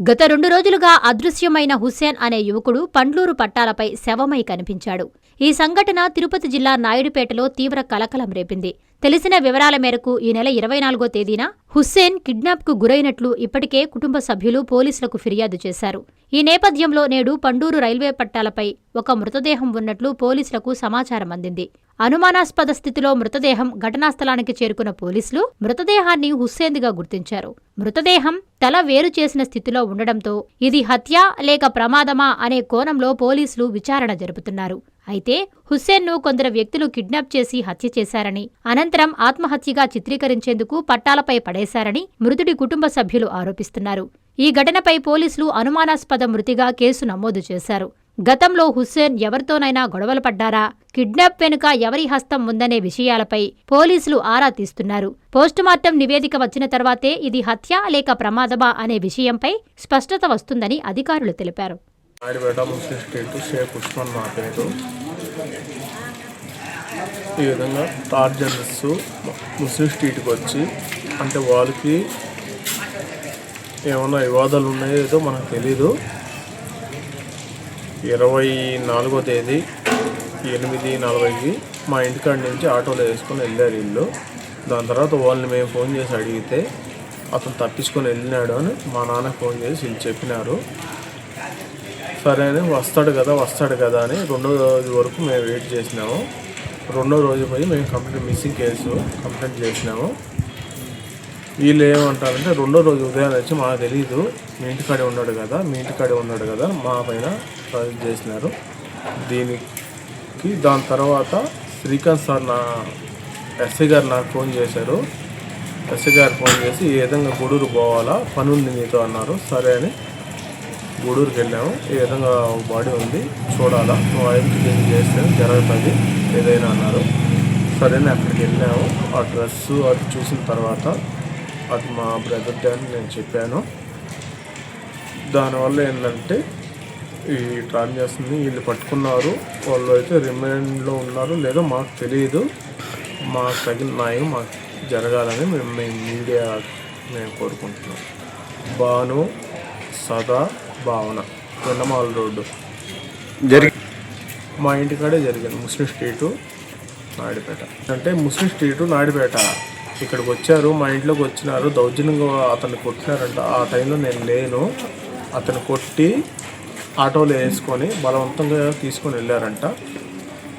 గత 2 రోజులుగా అదృశ్యమైన హుస్సేన్ అనే యువకుడు పండ్లూరు పట్టాలపై శవమై కనిపించాడు. ఈ సంఘటన తిరుపతి జిల్లా నాయుడుపేటలో తీవ్ర కలకలం రేపింది. తెలిసిన వివరాల మేరకు ఈ నెల 24వ తేదీన హుస్సేన్ కిడ్నాప్కు గురైనట్లు ఇప్పటికే కుటుంబ సభ్యులు పోలీసులకు ఫిర్యాదు చేశారు. ఈ నేపథ్యంలో నేడు పండూరు రైల్వే పట్టాలపై ఒక మృతదేహం ఉన్నట్లు పోలీసులకు సమాచారం అందింది. అనుమానాస్పద స్థితిలో మృతదేహం ఘటనా స్థలానికి చేరుకున్న పోలీసులు మృతదేహాన్ని హుస్సేన్దిగా గుర్తించారు. మృతదేహం తల వేరు చేసిన స్థితిలో ఉండడంతో ఇది హత్య లేక ప్రమాదమా అనే కోణంలో పోలీసులు విచారణ జరుపుతున్నారు. అయితే హుస్సేన్ను కొందరు వ్యక్తులు కిడ్నాప్ చేసి హత్య చేశారని, అనంతరం ఆత్మహత్యగా చిత్రీకరించేందుకు పట్టాలపై పడేశారని మృతుడి కుటుంబ సభ్యులు ఆరోపిస్తున్నారు. ఈ ఘటనపై పోలీసులు అనుమానాస్పద మృతిగా కేసు నమోదు చేశారు. గతంలో హుస్సేన్ ఎవరితోనైనా గొడవలు పడ్డారా, కిడ్నాప్ వెనుక ఎవరి హస్తం ఉందనే విషయాలపై పోలీసులు ఆరా తీస్తున్నారు. పోస్టుమార్టం నివేదిక వచ్చిన తర్వాతే ఇది హత్య లేక ప్రమాదమా అనే విషయంపై స్పష్టత వస్తుందని అధికారులు తెలిపారు. ఈ విధంగా టార్జన్స్ ముస్లిం స్ట్రీట్కి వచ్చి అంటే వాళ్ళకి ఏమన్నా వివాదాలు ఉన్నాయో ఏదో మనకు తెలీదు. 24వ తేదీ 8:40కి మా ఇంటికాడి నుంచి ఆటోలో వేసుకొని వెళ్ళారు వీళ్ళు. దాని తర్వాత వాళ్ళని మేము ఫోన్ చేసి అడిగితే అతను తప్పించుకొని వెళ్ళినాడు అని మా నాన్న ఫోన్ చేసి వీళ్ళు చెప్పినారు. సరే అని వస్తాడు కదా అని 2వ రోజు వరకు మేము వెయిట్ చేసినాము. 2వ రోజు పోయి మేము మిస్సింగ్ కేసు కంప్లైంట్ చేసినాము. వీళ్ళు ఏమంటారంటే 2వ రోజు ఉదయం వచ్చి మాకు తెలీదు, మీ ఇంటికాడే ఉన్నాడు కదా మా పైన ప్రాజెక్ట్ చేసినారు. దాని తర్వాత శ్రీకాంత్ సార్ ఎస్ఐ గారు నాకు ఫోన్ చేశారు. ఎస్ఐ గారు ఫోన్ చేసి ఈ విధంగా గూడూరు పోవాలా, పని ఉంది నీతో అన్నారు. సరే అని గూడూరుకి వెళ్ళాము. ఈ విధంగా బాడీ ఉంది చూడాలా, నువ్వు ఐడెంటిఫికేషన్ చేస్తే జరుగుతుంది ఏదైనా అన్నారు. సరే అని అక్కడికి వెళ్ళాము. ఆ డ్రెస్సు అది చూసిన తర్వాత అది మా బ్రదర్ డే అని నేను చెప్పాను. దానివల్ల ఏంటంటే ఈ ట్రాన్సాక్షన్ వీళ్ళు పట్టుకున్నారు. వాళ్ళు అయితే రిమాండ్లో ఉన్నారు లేదో మాకు తెలియదు. మాకు తగిన న్యాయం మాకు జరగాలని మేము మీడియా కోరుకుంటున్నాం. భాను, సదా, భావన వెన్నమాల రోడ్డు మా ఇంటికాడే జరిగింది. ముస్లిం స్ట్రీటు నాయుడుపేట. అంటే ముస్లిం స్ట్రీటు నాయుడుపేట ఇక్కడికి వచ్చారు, మా ఇంట్లోకి వచ్చినారు. దౌర్జన్యంగా అతన్ని కొట్టినారంట. ఆ టైంలో నేను లేను. అతను కొట్టి ఆటోలో వేసుకొని బలవంతంగా తీసుకొని వెళ్ళారంట.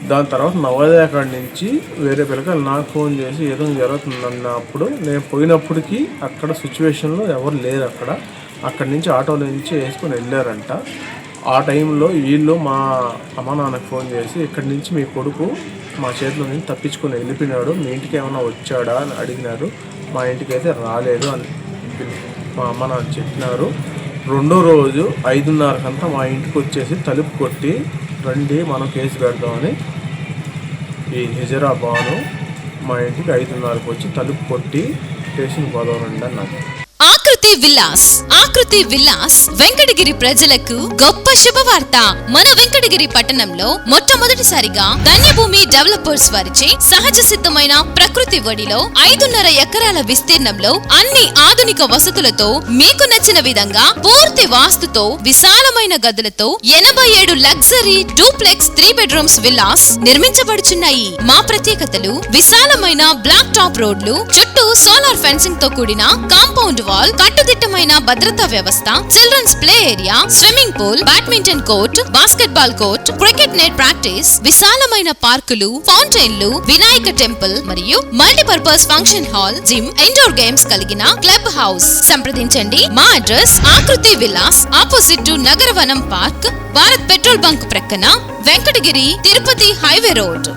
దాని తర్వాత నవోదయ కాడి నుంచి వేరే పిల్లకాయలు నాకు ఫోన్ చేసి ఏదో జరుగుతుందన్నప్పుడు నేను పోయినప్పటికీ అక్కడ సిచ్యువేషన్లో ఎవరు లేరు. అక్కడి నుంచి ఆటోలో నుంచి వేసుకొని వెళ్ళారంట. ఆ టైంలో వీళ్ళు మా అమ్మ నాన్నకు ఫోన్ చేసి ఇక్కడి నుంచి మీ కొడుకు మా చేతిలో నుంచి తప్పించుకొని వెళ్ళిపోయినాడు, మీ ఇంటికి ఏమైనా వచ్చాడా అని అడిగినారు. మా ఇంటికి అయితే రాలేదు అని మా అమ్మ నాన్న చెప్పినారు. 2వ రోజు 5:30కంతా మా ఇంటికి వచ్చేసి తలుపు కొట్టి రండి మనం కేసు పెడదామని ఈ హిజరా బాను మా ఇంటికి 5:30కి వచ్చి తలుపు కొట్టి స్టేషన్ పోదామండి అన్నారు. ఆకృతి విల్లాస్ వెంకటగిరి ప్రజలకు గొప్ప శుభవార్త. మన వెంకటగిరి పట్టణంలో మొట్టమొదటిసారిగా ధన్యభూమి డెవలపర్స్ వారిచే సహజ సిద్ధమైన ప్రకృతి ఒడిలో 5.5 ఎకరాల విస్తీర్ణంలో అన్ని ఆధునిక వసతులతో మీకు నచ్చిన విధంగా పూర్తి వాస్తుతో విశాలమైన గదులతో 87 లగ్జరీ డూప్లెక్స్ 3 బెడ్రూమ్స్ విల్లాస్ నిర్మించబడుచున్నాయి. మా ప్రత్యేకతలు విశాలమైన బ్లాక్ టాప్ రోడ్లు, చుట్టూ సోలార్ ఫెన్సింగ్ తో కూడిన కాంపౌండ్ వాల్, కట్టుదిట్టమైన భద్రతా వ్యవస్థ, children's play area, swimming pool, badminton court, basketball court, cricket net practice, విశాలమైన పార్కులు, ఫౌంటైన్లు, వినాయక టెంపుల్ మరియు multipurpose function hall, gym, indoor games కలిగిన క్లబ్ హౌస్. సంప్రదించండి. మా address Akruti Vilas, opposite to Nagaravanam park, Bharat petrol bunk ప్రక్కన, వెంకటగిరి తిరుపతి హైవే రోడ్.